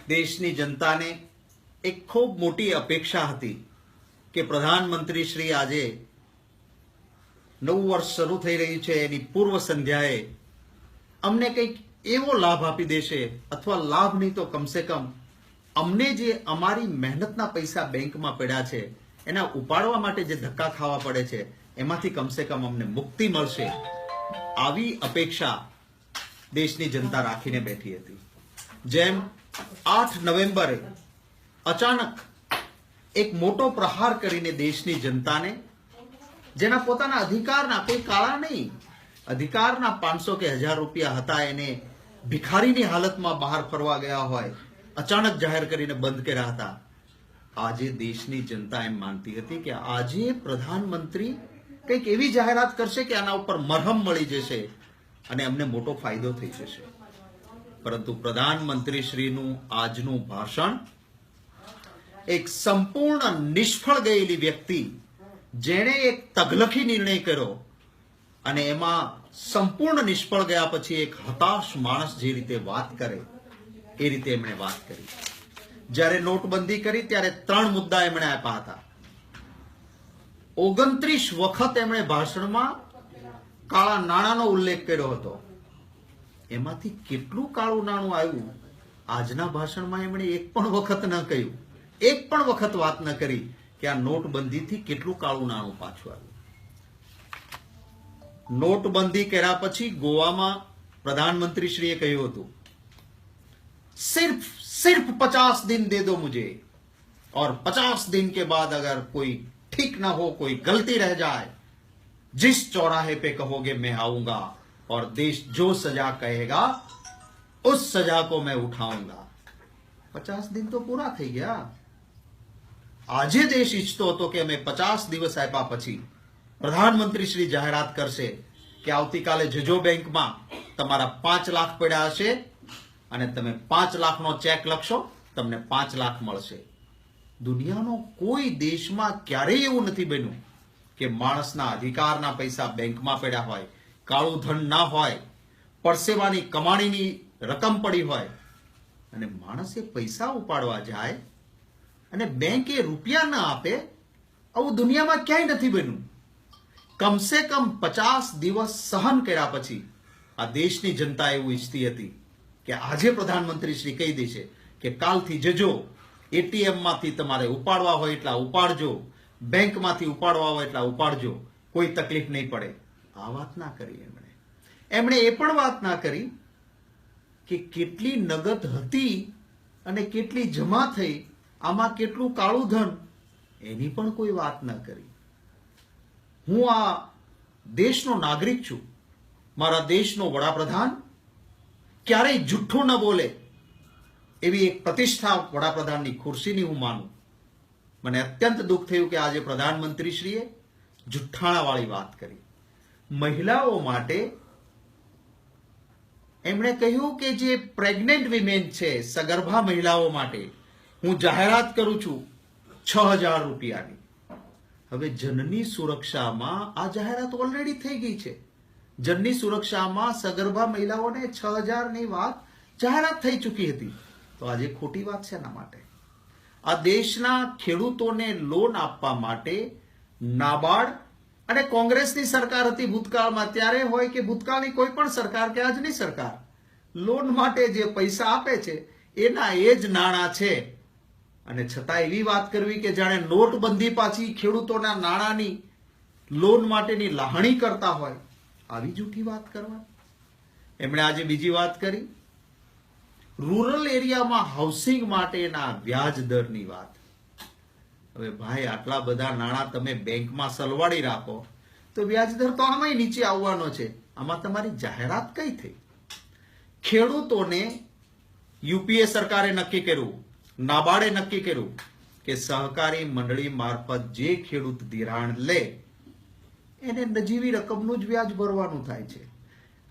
દેશની જનતાને એક ખૂબ મોટી અપેક્ષા હતી કે પ્રધાનમંત્રી શ્રી આજે નવું વર્ષ શરૂ થઈ રહ્યું છે એની પૂર્વ સંધ્યાએ અમને કંઈક એવો લાભ આપી દેશે, અથવા લાભ નહીં તો કમસે કમ અમને જે અમારી મહેનતના પૈસા બેંકમાં પડ્યા છે એના ઉપાડવા માટે જે ધક્કા ખાવા પડે છે એમાંથી કમસે કમ અમને મુક્તિ મળશે, આવી અપેક્ષા દેશની જનતા રાખીને બેઠી હતી. જેમ 8 નવેમ્બરે અચાનક એક મોટો પ્રહાર કરીને દેશની જનતાને, જેના પોતાના અધિકારના, કોઈ કાળા નહીં, અધિકારના 500 કે 1000 રૂપિયા હતા એને ભિખારીની હાલતમાં બહાર ફરવા ગયા હોય, અચાનક જાહેર કરીને બંધ કર્યા હતા. આજે દેશની જનતા એમ માનતી હતી કે આજે પ્રધાનમંત્રી કંઈક એવી જાહેરાત કરશે કે આના ઉપર મરહમ મળી જશે અને અમને મોટો ફાયદો થઈ જશે. પરંતુ પ્રધાનમંત્રી શ્રીનું આજનું ભાષણ એક સંપૂર્ણ નિષ્ફળ ગયેલી વ્યક્તિ, જેણે એક તગલખી નિર્ણય કર્યો અને એમાં સંપૂર્ણ નિષ્ફળ ગયા પછી એક હતાશ માણસ જે રીતે વાત કરે એ રીતે એમણે વાત કરી. જ્યારે નોટબંધી કરી ત્યારે 3 મુદ્દા એમણે આપ્યા હતા. 29 વખત એમણે ભાષણમાં કાળા નાણાંનો ઉલ્લેખ કર્યો હતો. એમાંથી કેટલું કાળું નાણું આવ્યું આજના ભાષણમાં એમણે એક પણ વખત ન કહ્યું, એક પણ વખત વાત ન કરી કે આ નોટબંધીથી કેટલું કાળું નાણું પાછું આવ્યું. નોટબંધી કર્યા પછી ગોવામાં પ્રધાનમંત્રીશ્રીએ કહ્યું હતું, सिर्फ 50 दिन दे दो मुझे और 50 दिन के बाद अगर कोई ठीक ना हो, कोई गलती रह जाए, जिस चौराहे पे कहोगे मैं आऊंगा और देश जो सजा कहेगा उस सजा को मैं उठाऊंगा. 50 दिन તો પૂરા થઈ ગયા. આજે દેશ ઈચ્છતો હતો કે અમે 50 દિવસ આપ્યા પછી પ્રધાનમંત્રી શ્રી જાહેરાત કરશે કે આવતીકાલે જજો બેંકમાં તમારા 5 લાખ પડ્યા હશે અને તમે 5 લાખનો ચેક લખશો, તમને 5 લાખ મળશે. દુનિયાનો કોઈ દેશમાં ક્યારેય એવું નથી બન્યું કે માણસના અધિકારના પૈસા બેંકમાં પડ્યા હોય, કાળું ધન ના હોય, પરસેવાની કમાણીની રકમ પડી હોય અને માણસે પૈસા ઉપાડવા જાય અને બેંકે રૂપિયા ના આપે. આવું દુનિયામાં ક્યાંય નથી બન્યું. કમસે કમ 50 દિવસ સહન કર્યા પછી આ દેશની જનતા એવું ઈચ્છતી હતી કે આજે પ્રધાનમંત્રી શ્રી કહી દેશે કે કાલથી જજો, એટીએમ માંથી તમારે ઉપાડવા હોય એટલા ઉપાડજો, બેંકમાંથી ઉપાડવા હોય એટલા ઉપાડજો, કોઈ તકલીફ નહીં પડે. આ વાત ના કરી એમણે એ પણ વાત ના કરી કે કેટલી નગદ હતી અને કેટલી જમા થઈ, આમાં કેટલું કાળું ધન, એની પણ કોઈ વાત ના કરી. હું આ દેશનો નાગરિક છું, મારા દેશનો વડાપ્રધાન ક્યારેય જુઠ્ઠું ન બોલે એવી એક પ્રતિષ્ઠા વડાપ્રધાનની ખુરશીની હું માનું. મને અત્યંત દુઃખ થયું કે આજે પ્રધાનમંત્રીશ્રીએ જુઠ્ઠાણાવાળી વાત કરી. મહિલાઓ માટે એમણે કહ્યું કે જે પ્રેગ્નેન્ટ વિમેન છે, સગર્ભા મહિલાઓ માટે હું જાહેરાત કરું છું 6000 રૂપિયાની. હવે જનની સુરક્ષામાં આ જાહેરાત ઓલરેડી થઈ ગઈ છે. જનની સુરક્ષામાં સગર્ભા મહિલાઓને 6000 ની વાત જાહેરાત થઈ ચૂકી હતી. તો આજે ખોટી વાત છે એના માટે. આ દેશના ખેડૂતોને લોન આપવા માટે નાબાર્ડ અને કોંગ્રેસની સરકાર હતી ભૂતકાળમાં, ત્યારે હોય કે ભૂતકાળની કોઈ પણ સરકાર કે આજની સરકાર, લોન માટે જે પૈસા આપે છે એના એ જ નાણાં છે. અને છતાં એવી વાત કરવી કે જાણે નોટબંધી પાછી ખેડૂતોના નાણાંની લોન માટેની લાહણી કરતા હોય, આવી જૂઠી વાત કરવા. એમણે આજે બીજી વાત કરી, રૂરલ એરિયામાં હાઉસિંગ માટેના વ્યાજ દરની વાત. હવે ભાઈ, આટલા બધા નાણાં તમે બેંકમાં સલવાડી રાખો તો વ્યાજ દર તો આમાંય નીચે આવવાનો છે. આમાં તમારી જાહેરાત કઈ થઈ? ખેડૂતોને યુપીએ સરકારે નક્કી કર્યું, નાબાર્ડે નક્કી કર્યું કે સહકારી મંડળી મારફત જે ખેડૂત ધિરાણ લે એને નજીવી રકમનું જ વ્યાજ ભરવાનું થાય છે.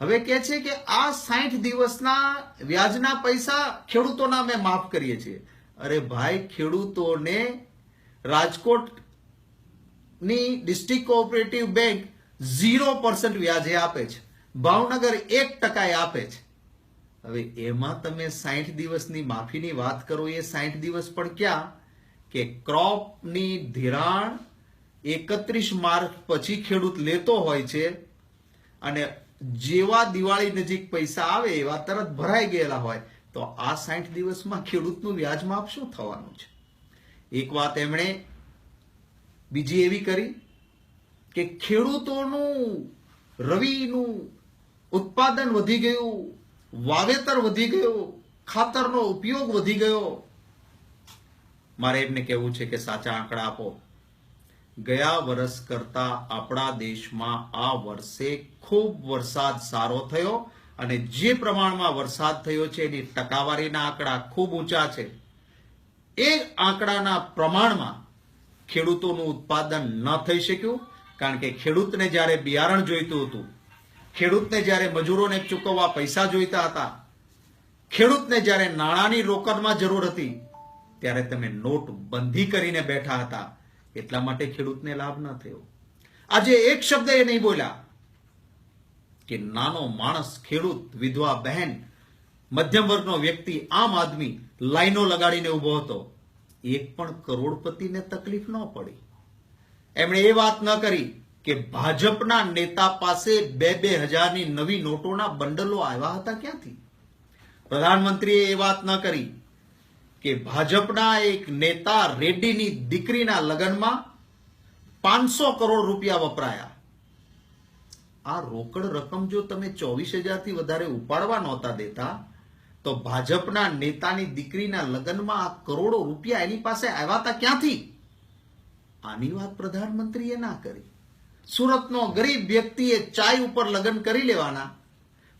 હવે કે છે કે આ 60 દિવસના વ્યાજના પૈસા ખેડૂતોના અમે માફ કરીએ છીએ. અરે ભાઈ, ખેડૂતોને રાજકોટની ડિસ્ટ્રિક્ટ કોઓપરેટિવ બેંક 0% વ્યાજે આપે છે, ભાવનગર 1% આપે છે. હવે એમાં તમે 60 દિવસની માફીની વાત કરો, એ 60 દિવસ પણ ક્યાં કે ક્રોપની ધિરાણ 31 માર્ચ પછી ખેડૂત લેતો હોય છે અને જેવા દિવાળી નજીક પૈસા આવે એવા તરત ભરાઈ ગયેલા હોય, તો આ 60 દિવસમાં ખેડૂતનું વ્યાજ માફ શું થવાનું છે? એક વાત એમણે બીજી એવી કરી કે ખેડૂતોનું રવિનું ઉત્પાદન વધી ગયું, વાવેતર વધી ગયું, ખાતરનો ઉપયોગ વધી ગયો. મારે એમને કહેવું છે કે સાચા આંકડા આપો. ગયા વર્ષ કરતા આપણા દેશમાં આ વર્ષે ખૂબ વરસાદ સારો થયો અને જે પ્રમાણમાં વરસાદ થયો છે એની ટકાવારીના આંકડા ખૂબ ઊંચા છે. એ આંકડાના પ્રમાણમાં ખેડૂતોનું ઉત્પાદન ન થઈ શક્યું, કારણ કે ખેડૂતને જ્યારે બિયારણ જોઈતું હતું, ખેડૂતને જ્યારે મજૂરોને ચૂકવવા પૈસા જોઈતા હતા, ખેડૂતને જ્યારે નાણાંની રોકડમાં જરૂર હતી, ત્યારે તમે નોટબંધી કરીને બેઠા હતા. એટલા માટે ખેડૂતને લાભ ન થયો. આજે એક શબ્દ એ નહીં બોલ્યા કે નાનો માણસ, ખેડૂત, વિધવા બહેન, મધ્યમ વર્ગનો વ્યક્તિ, આમ આદમી લાઈનો લગાડીને ઉભો હતો. એક પણ કરોડપતિને તકલીફ ન પડી. એમણે એ વાત ન કરી કે ભાજપના નેતા પાસે 2,000ની નવી નોટોના બંડલો આવ્યા હતા ક્યાંથી. પ્રધાનમંત્રીએ એ વાત ન કરી કે ભાજપના એક નેતા રેડ્ડીની દીકરીના લગ્નમાં 500 કરોડ રૂપિયા વપરાયા. આ રોકડ રકમ જો તમે 24,000થી વધારે ઉપાડવા નહોતા દેતા, તો ભાજપના નેતાની દીકરીના લગ્નમાં આ કરોડો રૂપિયા એની પાસે આવ્યા હતા ક્યાંથી? આની વાત પ્રધાનમંત્રીએ ના કરી. સુરતનો ગરીબ વ્યક્તિએ ચાય ઉપર લગ્ન કરી લેવાના,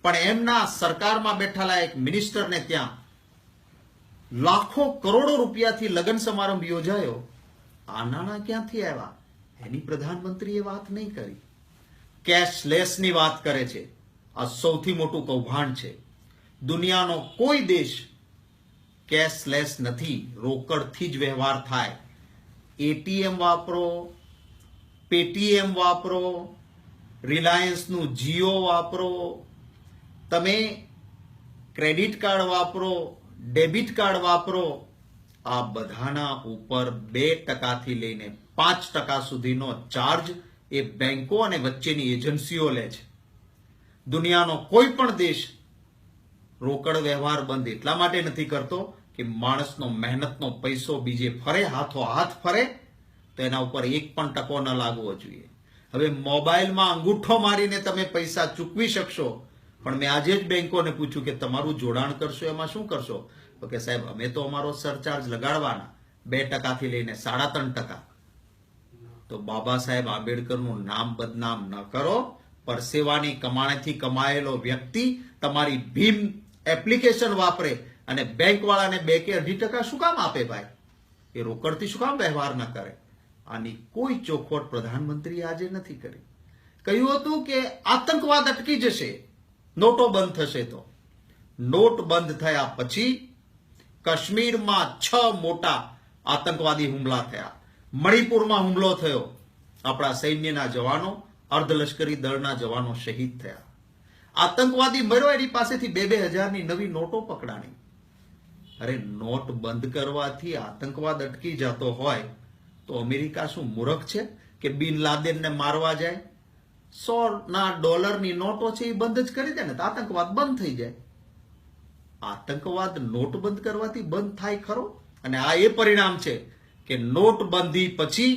પણ એમના સરકારમાં બેઠેલા એક મિનિસ્ટરને ત્યાં લાખો કરોડો રૂપિયાથી લગ્ન સમારંભ યોજાયો. આ નાણાં ક્યાંથી આવ્યા એની પ્રધાનમંત્રીએ વાત નહીં કરી. કેશલેસની વાત કરે છે. આ સૌથી મોટું કૌભાંડ છે. દુનિયાનો કોઈ દેશ કેશલેસ નથી, રોકડથી જ વ્યવહાર થાય. એટીએમ વાપરો, પેટીએમ વાપરો, રિલાયન્સનું જીઓ વાપરો, તમે ક્રેડિટ કાર્ડ વાપરો, ડેબિટ કાર્ડ વાપરો, આ બધાના ઉપર 2%થી લઈને 5% સુધીનો ચાર્જ એ બેંકો અને વચ્ચેની એજન્સીઓ લે છે. દુનિયાનો કોઈ પણ દેશ રોકડ વ્યવહાર બંધ એટલા માટે નથી કરતો કે માણસનો મહેનતનો પૈસો બીજે ફરે, હાથો હાથ ફરે, તો એના ઉપર 1% ન લાગવો જોઈએ. હવે મોબાઈલમાં અંગૂઠો મારીને તમે પૈસા ચૂકવી શકશો, પણ મેં આજે જ બેંકોને પૂછ્યું કે તમારું જોડાણ કરશો એમાં શું કરશો? તો કે સાહેબ અમે તો અમારો સરચાર્જ લગાડવાના 2%થી લઈને 3.5%. તો બાબા સાહેબ આંબેડકરનું નામ બદનામ ન કરો. પરસેવાની કમાણીથી કમાયેલો વ્યક્તિ તમારી ભીમ એપ્લિકેશન વાપરે અને બેંક વાળાને 2 કે 2.5% શું કામ આપે ભાઈ? એ રોકડથી શું કામ વ્યવહાર ન કરે? આની કોઈ ચોખવટ પ્રધાનમંત્રીએ આજે નથી કરી. કહ્યું હતું કે આતંકવાદ અટકી જશે, નોટો બંધ થશે. તો નોટ બંધ થયા પછી કાશ્મીરમાં 6 મોટા આતંકવાદી હુમલા થયા. મણિપુરમાં હુમલો થયો, આપણા સૈન્યના જવાનો, અર્ધલશ્કરી દળના જવાનો શહીદ થયા. આતંકવાદી મર્યો, એની પાસેથી 2,000ની નવી નોટો પકડાણી. અરે નોટ બંધ કરવાથી આતંકવાદ અટકી જતો હોય તો અમેરિકા શું મૂર્ખ છે કે બિન લાદેનને મારવા જાય? $100ની નોટો છે એ બંધ જ કરી દે ને તો આતંકવાદ બંધ થઈ જાય. આતંકવાદ નોટ બંધ કરવાથી બંધ થાય ખરો? અને આ એ પરિણામ છે કે નોટબંધી પછી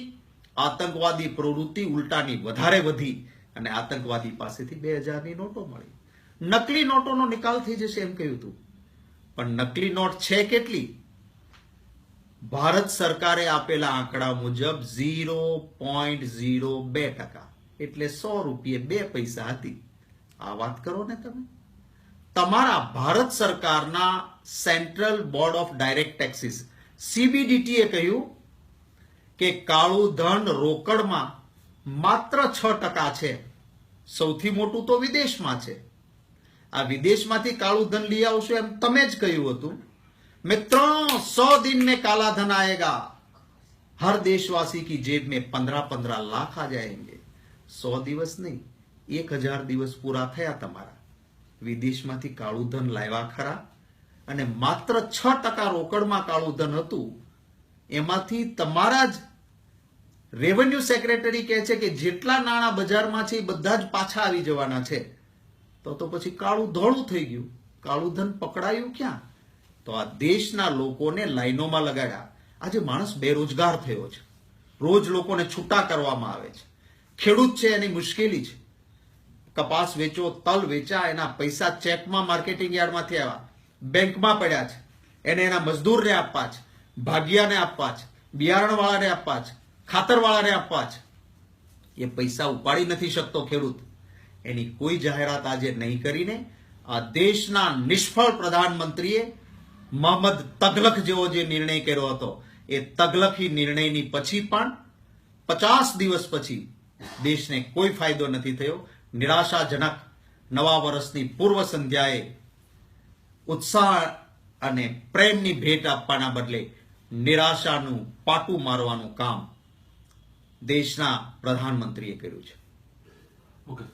આતંકવાદી પ્રવૃત્તિ ઉલટાની વધારે વધી અને આતંકવાદી પાસેથી 2,000ની નોટો મળી. નકલી નોટોનો નિકાલ થઈ જશે એમ કહ્યું હતું, પણ નકલી નોટ છે કેટલી? ભારત સરકારે આપેલા આંકડા મુજબ 0.02%, એટલે 100 રૂપિયે 2 પૈસા હતી. આ વાત કરો ને તમે. તમારા ભારત સરકારના central board of direct taxes CBDT કહ્યું કે કાળું ધન રોકડમાં માત્ર 6% છે. સૌથી મોટું તો વિદેશમાં છે. આ વિદેશમાંથી કાળું ધન લઈ આવશો એમ તમે જ કહ્યું હતું. मित्रों 100 दिन में काला धन आएगा, हर देशवासी की जेब में 15-15 लाख आ जाएंगे. 100 દિવસ નહીં, 1,000 દિવસ પૂરા થયા તમારા. વિદેશમાંથી કાળું ધન લાવ્યા ખરા, અને માત્ર 6% રોકડમાં કાળું ધન હતું. એમાંથી તમારા જ રેવન્યુ સેક્રેટરી કહે છે કે જેટલા નાણાં બજારમાં છે એ બધા જ પાછા આવી જવાના છે. તો પછી કાળું ધોળું થઈ ગયું, કાળું ધન પકડાયું ક્યાં? તો આ દેશના લોકોને લાઈનોમાં લગાડ્યા. આજે માણસ બેરોજગાર થયો છે, રોજ લોકોને છૂટા કરવામાં આવે છે. ખેડૂત છે એની મુશ્કેલી છે, કપાસ વેચો, તલ વેચા, એના પૈસા ચેકમાં માર્કેટિંગ યાર્ડમાંથી આવ્યા, બેંકમાં પડ્યા છે, એને એના મજદૂરને આપવા છે, ભાગિયાને આપવા છે, બિયારણવાળાને આપવા છે, ખાતરવાળાને આપવા છે. એ પૈસા ઉપાડી નથી શકતો ખેડૂત. એની કોઈ જાહેરાત આજે નહીં કરીને આ દેશના નિષ્ફળ પ્રધાનમંત્રીએ મોહમ્મદ તગલખ જેવો જે નિર્ણય કર્યો હતો, એ તગલખી નિર્ણયની પછી પણ 50 દિવસ પછી દેશને કોઈ ફાયદો નથી થયો. નિરાશાજનક નવા વર્ષની પૂર્વ સંધ્યાએ ઉત્સાહ અને પ્રેમની ભેટ આપવાના બદલે નિરાશાનું પાટું મારવાનું કામ દેશના પ્રધાનમંત્રીએ કર્યું છે. ઓકે.